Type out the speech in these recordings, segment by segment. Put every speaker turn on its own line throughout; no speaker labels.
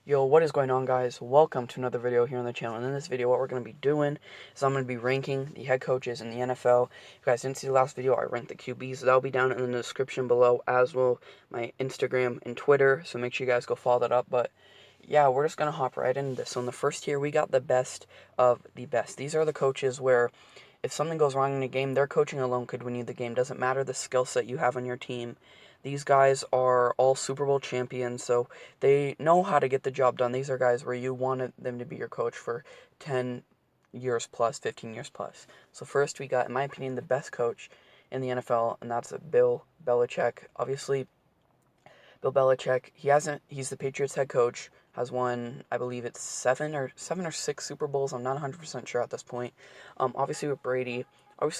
Yo, what is going on, guys? Welcome to another video here on the channel. And in this video, what we're going to be doing is I'm going to be ranking the head coaches in the NFL. If you guys didn't see the last video, I ranked the QBs. That'll be down in the description below, as will my Instagram and Twitter. So make sure you guys go follow that up. But yeah, we're just going to hop right into this. So in the first tier, we got the best of the best. These are the coaches where if something goes wrong in a game, their coaching alone could win you the game. Doesn't matter the skill set you have on your team. These guys are all Super Bowl champions, so they know how to get the job done. These are guys where you wanted them to be your coach for 10 years plus, 15 years plus. So first we got, in my opinion, the best coach in the NFL, and that's Bill Belichick. Obviously, Bill Belichick, he's the Patriots head coach, has won, I believe it's seven or six Super Bowls. I'm not 100% sure at this point. Obviously with Brady,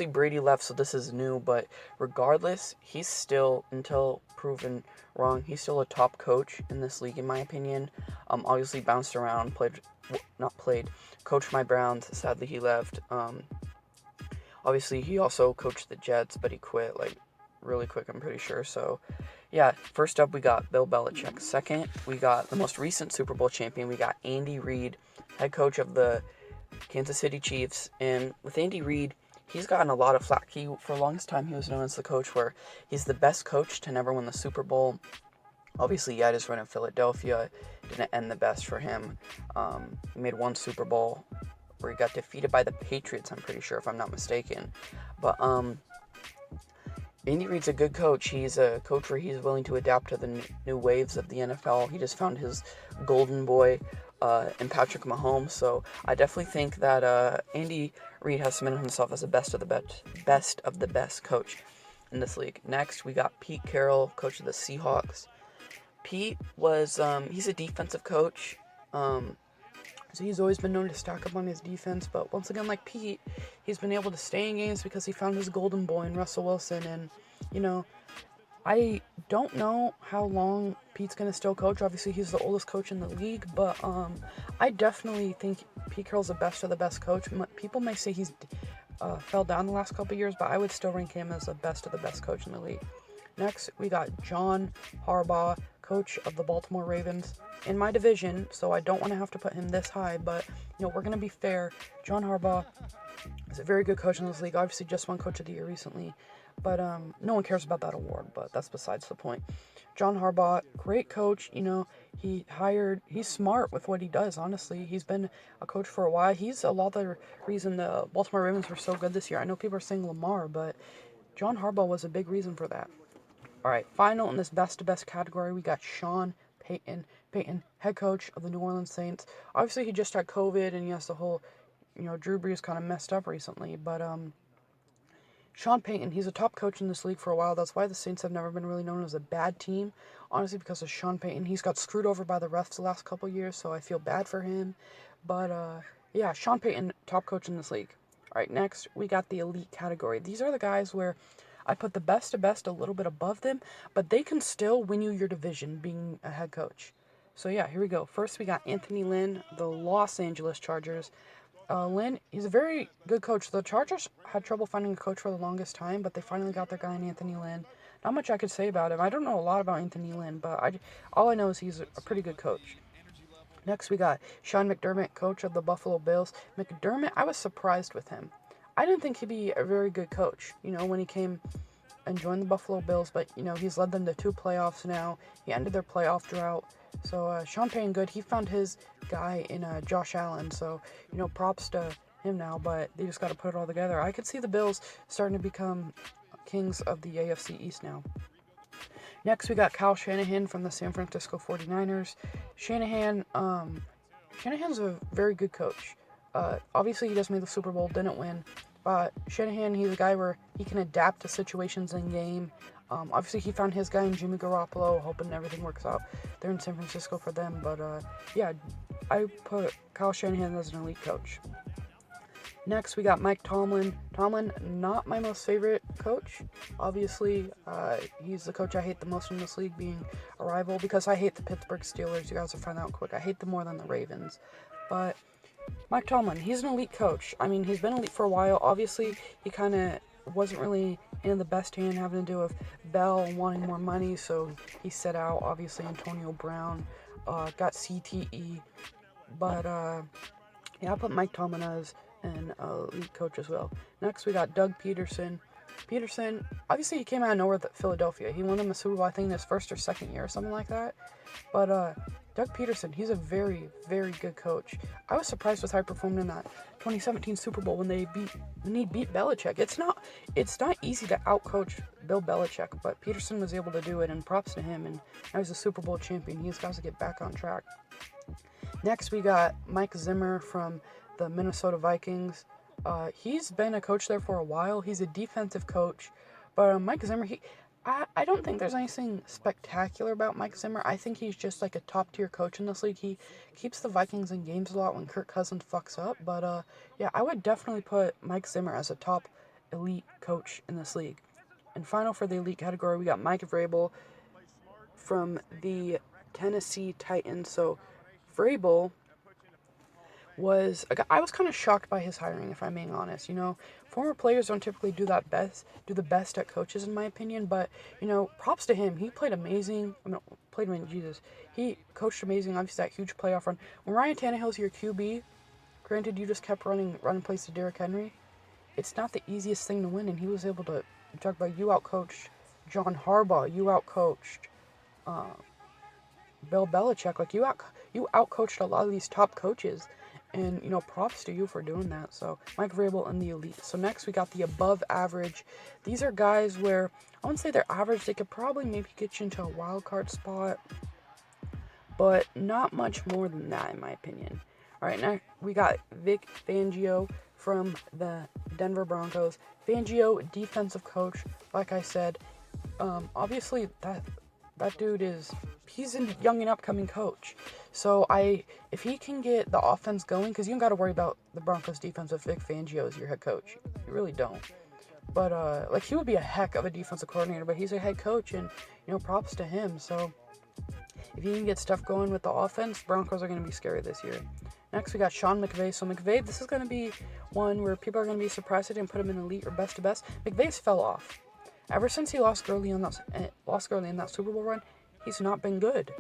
Brady left, so this is new, but regardless, he's still, until proven wrong, he's still a top coach in this league, in my opinion. Obviously bounced around, coached my Browns. Sadly, he left. Obviously, he also coached the Jets, but he quit, like, really quick, I'm pretty sure. So, yeah, first up, we got Bill Belichick. Second, we got the most recent Super Bowl champion. We got Andy Reid, head coach of the Kansas City Chiefs. And with Andy Reid, he's gotten a lot of flack. For the longest time, he was known as the coach where he's the best coach to never win the Super Bowl. Obviously, yeah, his run in Philadelphia didn't end the best for him. He made one Super Bowl where he got defeated by the Patriots, I'm pretty sure, if I'm not mistaken. But Andy Reid's a good coach. He's a coach where he's willing to adapt to the new waves of the NFL. He just found his golden boy in Patrick Mahomes. So I definitely think that Andy Reid has cemented himself as the best of the best coach in this league. Next, we got Pete Carroll, coach of the Seahawks. Pete was he's a defensive coach. So he's always been known to stack up on his defense, but once again, like Pete, he's been able to stay in games because he found his golden boy in Russell Wilson. And, you know, I don't know how long Pete's going to still coach. Obviously, he's the oldest coach in the league, but I definitely think Pete Carroll's the best of the best coach. People may say he's fell down the last couple of years, but I would still rank him as the best of the best coach in the league. Next, we got John Harbaugh, coach of the Baltimore Ravens, in my division, so I don't want to have to put him this high, but, we're going to be fair. John Harbaugh is a very good coach in this league. Obviously, just won Coach of the Year recently, but no one cares about that award, but that's besides the point. John Harbaugh, great coach. He's smart with what he does, honestly. He's been a coach for a while. He's a lot of the reason the Baltimore Ravens were so good this year. I know people are saying Lamar, but John Harbaugh was a big reason for that. All right, final in this best to best category, we got Sean Payton, head coach of the New Orleans Saints. Obviously, he just had COVID, and yes, the whole, Drew Brees kind of messed up recently. But Sean Payton, he's a top coach in this league for a while. That's why the Saints have never been really known as a bad team. Honestly, because of Sean Payton, he's got screwed over by the refs the last couple years, so I feel bad for him. But yeah, Sean Payton, top coach in this league. All right, next we got the elite category. These are the guys where I put the best of best a little bit above them, but they can still win you your division being a head coach. So yeah, here we go. First, we got Anthony Lynn, the Los Angeles Chargers. Lynn, he's a very good coach. The Chargers had trouble finding a coach for the longest time, but they finally got their guy in Anthony Lynn. Not much I could say about him. I don't know a lot about Anthony Lynn, but all I know is he's a pretty good coach. Next, we got Sean McDermott, coach of the Buffalo Bills. McDermott, I was surprised with him. I didn't think he'd be a very good coach, when he came and joined the Buffalo Bills, but, he's led them to 2 playoffs now. He ended their playoff drought. So, Sean Payton, good. He found his guy in Josh Allen, so, props to him now, but they just got to put it all together. I could see the Bills starting to become kings of the AFC East now. Next, we got Kyle Shanahan from the San Francisco 49ers. Shanahan's a very good coach. Obviously, he just made the Super Bowl, didn't win. But Shanahan, he's a guy where he can adapt to situations in game. Obviously, he found his guy in Jimmy Garoppolo, hoping everything works out there in San Francisco for them. But yeah, I put Kyle Shanahan as an elite coach. Next, we got Mike Tomlin. Tomlin, not my most favorite coach. Obviously, he's the coach I hate the most in this league, being a rival, because I hate the Pittsburgh Steelers. You guys will find out quick. I hate them more than the Ravens. But Mike Tomlin, he's an elite coach. I mean, he's been elite for a while. Obviously, he kind of wasn't really in the best hand, having to do with Bell wanting more money, so he set out. Obviously, Antonio Brown got CTE. But, yeah, I'll put Mike Tomlin as an elite coach as well. Next, we got Doug Peterson. Peterson, obviously, he came out of nowhere at Philadelphia. He won them a Super Bowl, I think, in his first or second year or something like that. But Doug Peterson, he's a very, very good coach. I was surprised with how he performed in that 2017 Super Bowl when he beat Belichick. It's not easy to outcoach Bill Belichick, but Peterson was able to do it, and props to him. And now he's a Super Bowl champion. He's got to get back on track. Next, we got Mike Zimmer from the Minnesota Vikings. He's been a coach there for a while. He's a defensive coach, but Mike Zimmer, I don't think there's anything spectacular about Mike Zimmer. I think he's just like a top-tier coach in this league. He keeps the Vikings in games a lot when Kirk Cousins fucks up, but yeah, I would definitely put Mike Zimmer as a top elite coach in this league. And final for the elite category, we got Mike Vrabel from the Tennessee Titans. So Vrabel I was kind of shocked by his hiring, if I'm being honest. Former players don't typically do the best at coaches, in my opinion. But props to him. He played amazing. Jesus. He coached amazing. Obviously, that huge playoff run. When Ryan Tannehill's your QB, granted, you just kept running plays to Derrick Henry. It's not the easiest thing to win, and he was able to. Talk about, you outcoached John Harbaugh. You outcoached Bill Belichick. Like you outcoached a lot of these top coaches. And, props to you for doing that. So, Mike Vrabel and the elite. So, next we got the above average. These are guys where, I wouldn't say they're average. They could probably maybe get you into a wild card spot. But not much more than that, in my opinion. All right, now we got Vic Fangio from the Denver Broncos. Fangio, defensive coach. Like I said, obviously that dude he's a young and upcoming coach. So if he can get the offense going, because you don't got to worry about the Broncos defense with Vic Fangio as your head coach. You really don't. But he would be a heck of a defensive coordinator, but he's a head coach, and props to him. So if he can get stuff going with the offense, Broncos are going to be scary this year. Next, we got Sean McVay. So McVay, this is going to be one where people are going to be surprised they didn't put him in elite or best to best. McVay's fell off. Ever since he lost early in that Super Bowl run, he's not been good.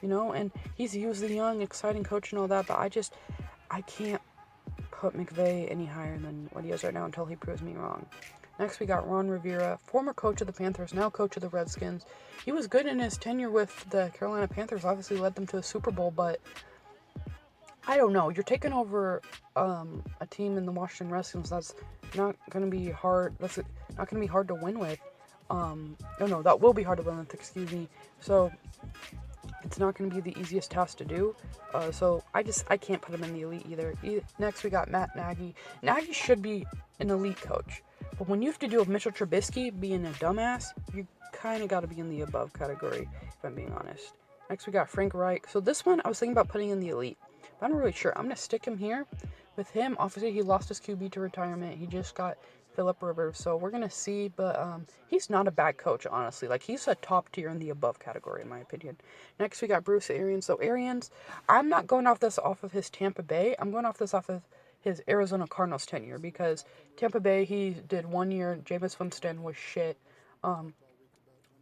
And he's the young, exciting coach and all that, but I can't put McVay any higher than what he is right now until he proves me wrong. Next, we got Ron Rivera, former coach of the Panthers, now coach of the Redskins. He was good in his tenure with the Carolina Panthers, obviously led them to a Super Bowl, but I don't know. You're taking over a team in the Washington Redskins that's not going to be hard. That's not going to be hard to win with. That will be hard to win with, excuse me. So it's not going to be the easiest task to do. So I can't put him in the elite either. Next, we got Matt Nagy. Nagy should be an elite coach. But when you have to deal with Mitchell Trubisky being a dumbass, you kind of got to be in the above category, if I'm being honest. Next, we got Frank Reich. So this one, I was thinking about putting in the elite. But I'm not really sure. I'm going to stick him here. With him, obviously, he lost his QB to retirement. He just got Phillip Rivers. So we're going to see. But he's not a bad coach, honestly. He's a top tier in the above category, in my opinion. Next, we got Bruce Arians. So Arians, I'm not going off of his Tampa Bay. I'm going off of his Arizona Cardinals tenure. Because Tampa Bay, he did 1 year. Jameis Winston was shit.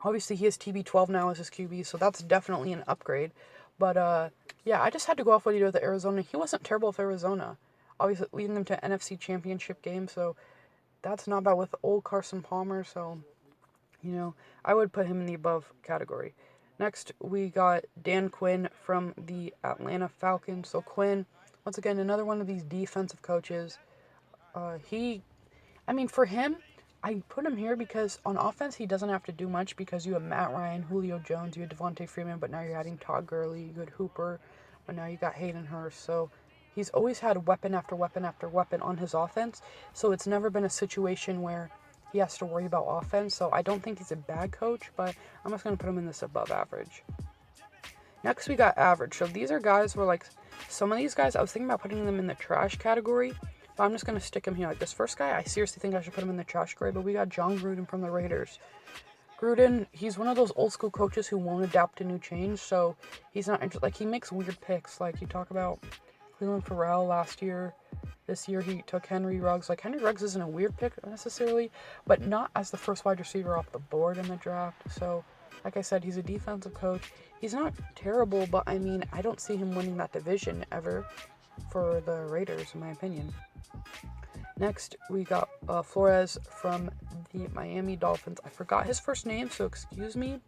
Obviously, he has TB12 now as his QB. So that's definitely an upgrade. But, yeah, I just had to go off what he did with Arizona. He wasn't terrible with Arizona. Obviously, leading them to NFC Championship game. So that's not bad with old Carson Palmer. So, I would put him in the above category. Next, we got Dan Quinn from the Atlanta Falcons. So Quinn, once again, another one of these defensive coaches. For him, I put him here because on offense, he doesn't have to do much because you have Matt Ryan, Julio Jones, you have Devontae Freeman, but now you're adding Todd Gurley, you had Hooper, but now you got Hayden Hurst. So he's always had weapon after weapon after weapon on his offense. So it's never been a situation where he has to worry about offense. So I don't think he's a bad coach, but I'm just going to put him in this above average. Next, we got average. So these are guys where, some of these guys, I was thinking about putting them in the trash category. But I'm just going to stick him here. This first guy, I seriously think I should put him in the trash grade, but we got John Gruden from the Raiders. Gruden, he's one of those old school coaches who won't adapt to new change, so he's not interested. He makes weird picks. You talk about Cleveland Farrell last year. This year he took Henry Ruggs. Henry Ruggs isn't a weird pick necessarily, but not as the first wide receiver off the board in the draft. So Like I said, he's a defensive coach. He's not terrible, but I mean, I don't see him winning that division ever for the Raiders, in my opinion. Next, we got Flores from the Miami Dolphins. I forgot his first name, so excuse me.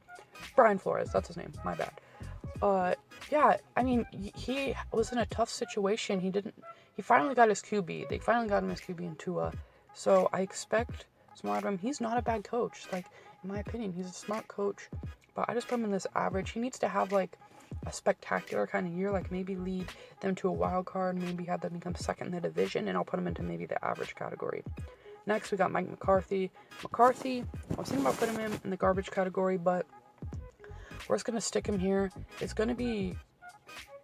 Brian Flores, that's his name. My bad. Yeah, I mean, he was in a tough situation. He finally got his QB. They finally got him his QB in Tua. So I expect some out of him. He's not a bad coach. Like, in my opinion, he's a smart coach. But I just put him in this average. He needs to have, like, a spectacular kind of year. Like, maybe lead them to a wild card. Maybe have them become second in the division. And I'll put him into maybe the average category. Next, we got Mike McCarthy. I was thinking about putting him in the garbage category, but we're just going to stick him here. It's going to be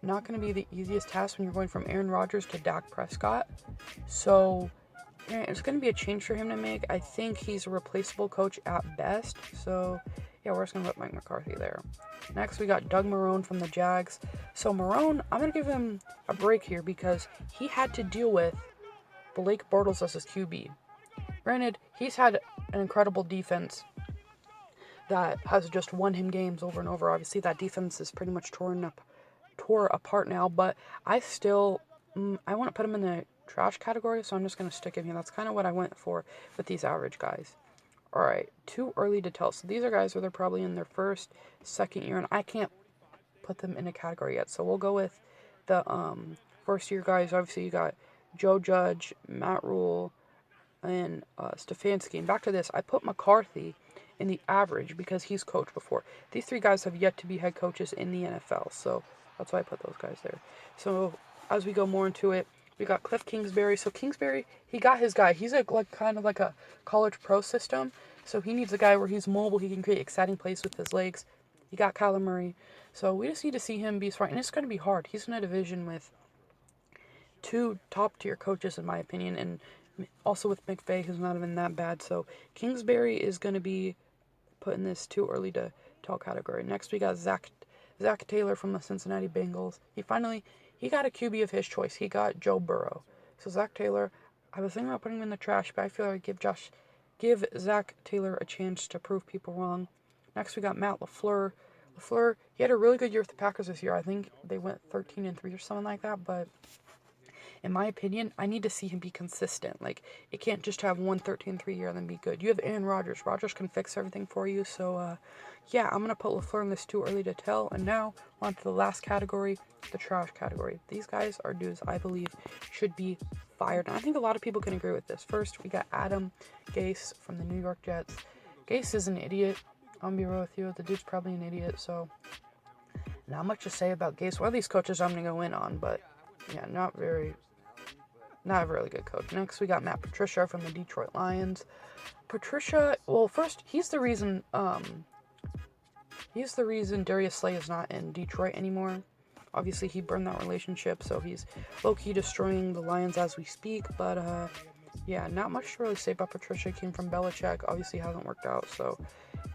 not going to be the easiest task when you're going from Aaron Rodgers to Dak Prescott. So it's going to be a change for him to make. I think he's a replaceable coach at best. So yeah, we're just going to put Mike McCarthy there. Next, we got Doug Marrone from the Jags. So Marrone, I'm going to give him a break here because he had to deal with Blake Bortles as his QB. Granted, he's had an incredible defense that has just won him games over and over. Obviously, that defense is pretty much tore apart now, but I still, I want to put him in the trash category, so I'm just going to stick him here. That's kind of what I went for with these average guys. All right, too early to tell. So these are guys where they're probably in their first, second year, and I can't put them in a category yet. So we'll go with the first year guys. Obviously, you got Joe Judge, Matt Rule, and Stefanski. And back to this, I put McCarthy in the average because he's coached before. These three guys have yet to be head coaches in the NFL, so that's why I put those guys there. So as we go more into it, we got Cliff Kingsbury. So Kingsbury, he got his guy. He's kind of like a college pro system. So he needs a guy where he's mobile. He can create exciting plays with his legs. He got Kyler Murray. So we just need to see him be smart. And it's going to be hard. He's in a division with two top-tier coaches, in my opinion, and also with McVay, who's not even that bad. So Kingsbury is going to be put in this too early to tell category. Next, we got Zach Taylor from the Cincinnati Bengals. He got a QB of his choice. He got Joe Burrow. So Zach Taylor, I was thinking about putting him in the trash, but I feel like give Zach Taylor a chance to prove people wrong. Next, we got Matt LaFleur. He had a really good year with the Packers this year. I think they went 13-3 or something like that, but in my opinion, I need to see him be consistent. Like, it can't just have one 13-3 year and then be good. You have Aaron Rodgers. Rodgers can fix everything for you. So, yeah, I'm going to put LaFleur in this too early to tell. And now, on to the last category, the trash category. These guys are dudes I believe should be fired. And I think a lot of people can agree with this. First, we got Adam Gase from the New York Jets. Gase is an idiot. I'm going to be real with you. The dude's probably an idiot, so not much to say about Gase. One of these coaches I'm going to go in on, but yeah, not a really good coach. Next, we got Matt Patricia from the Detroit Lions. Patricia, well, first, he's the reason Darius Slay is not in Detroit anymore. Obviously, he burned that relationship, so he's low-key destroying the Lions as we speak. But, yeah, not much to really say about Patricia. Came from Belichick. Obviously, hasn't worked out, so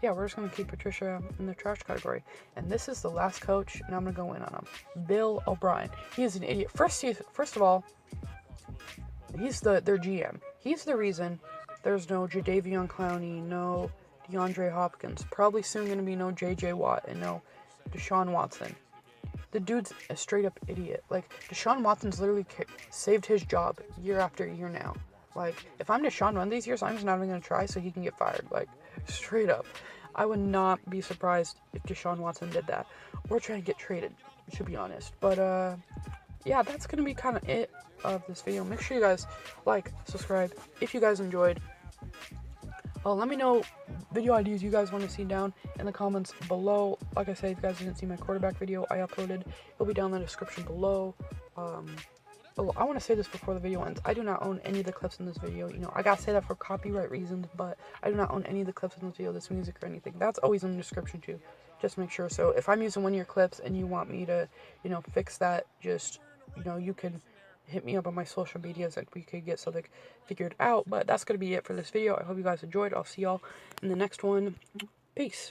yeah, we're just going to keep Patricia in the trash category. And this is the last coach, and I'm going to go in on him. Bill O'Brien. He is an idiot. First of all, he's their GM. He's the reason there's no Jadeveon Clowney, no DeAndre Hopkins, probably soon going to be no J.J. Watt, and no Deshaun Watson. The dude's a straight-up idiot. Like, Deshaun Watson's literally saved his job year after year now. Like, if I'm Deshaun one of these years, I'm just not even going to try so he can get fired. Like, straight up. I would not be surprised if Deshaun Watson did that. Or try to get traded, to be honest. But, yeah, that's going to be kind of it of this video. Make sure you guys like, subscribe if you guys enjoyed. Let me know video ideas you guys want to see down in the comments below. Like I said, if you guys didn't see my quarterback video I uploaded, it'll be down in the description below. I want to say this before the video ends. I do not own any of the clips in this video. You know, I gotta say that for copyright reasons, but I do not own any of the clips in this video, this music or anything. That's always in the description too. Just make sure. So if I'm using one of your clips and you want me to, you know, fix that, just, you know, you can hit me up on my social medias and we could get something figured out. But that's going to be it for this video. I hope you guys enjoyed. I'll see y'all in the next one. Peace.